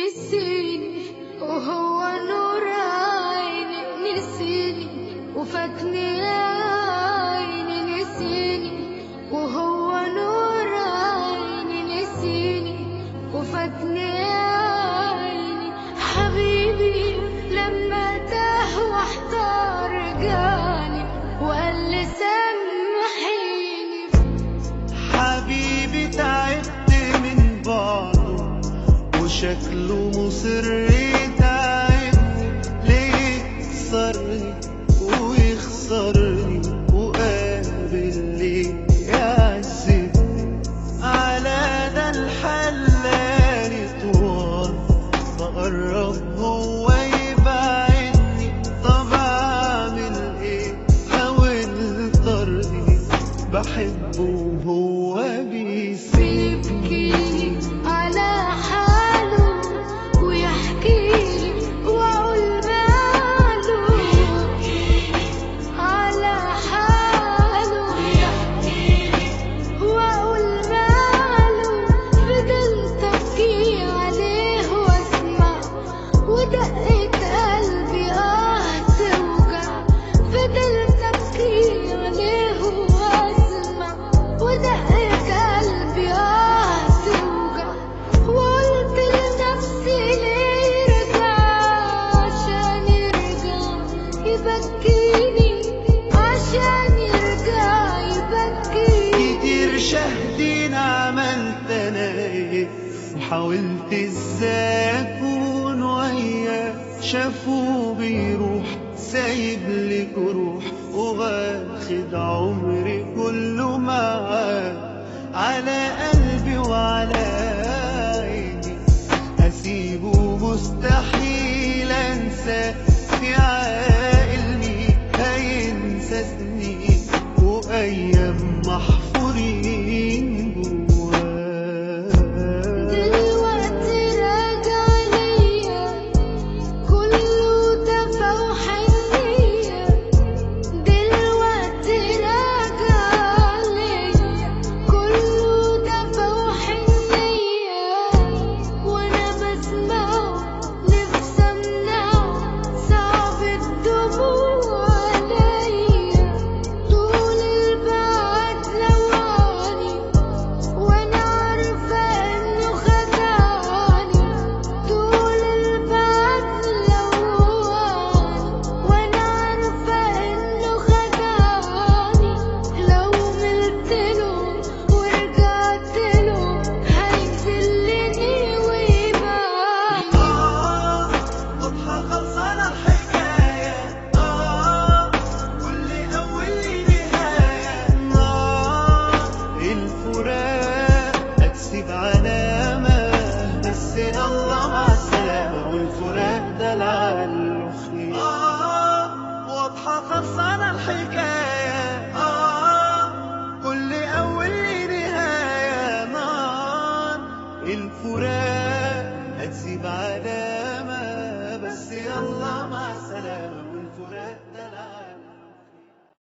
نسيني وهو نور عيني، نسيني وفاتني عيني، نسيني وهو نور عيني، نسيني وفاتني عيني. حبيبي لما تاه واحتار جاني وقال لي سامحيني. حبيبي تعبت من بعضه وشكله مصر يتعبني، ليه يكسرني ويخسرني وقابل ليه يعذبني. على ده الحلاني طوال بقرب هو يبعدني، طب اعمل ايه لو انطرني بحبه وهو بيبكي على حاله ويحكيلي واقول ماله، على حاله ويحكيلي واقول ماله. فضلت ابكي عليه واسمع ودقة قلبي توجع، فضلت ابكي عليه واسمع ودقة قلبي توجع. وقلت لنفسي ليه يرجع عشان يرجع يبكيني، عشان يرجع يبكيني. كتير شاهدين عملت انا ايه وحاولت ازاي اكون وياه، شافوه بيروح سايب لي جروح وواخد عمري كله معاه. على قلبي وعلى عيني هسيبه مستحيل انساه، في عاقل مين هينسى سنين وايام محفورين جواه. دلوقتي راجع ليا كله دفا وحنية، دلوقتي راجع ليا كله دفا وحنية. وانا بسمعه نفسي امنعه، صعب الدموع عليا. طول البعد لوعني وانا عارفة انه خدعني، طول البعد لوعني وانا عارفة انه خدعني. لو ملتله ورجعتله هيذلني ويبيعني. واضحة خلصانة الحكاية، كل أول لي نهاية. الفراق أكسب علامة، بس الله مع السلامة، والفراق ده لعله خير. واضحة خلصانة الحكاية، كل أول لي نهاية. نار الفراق أكسب علامة، بس الله مع السلامة.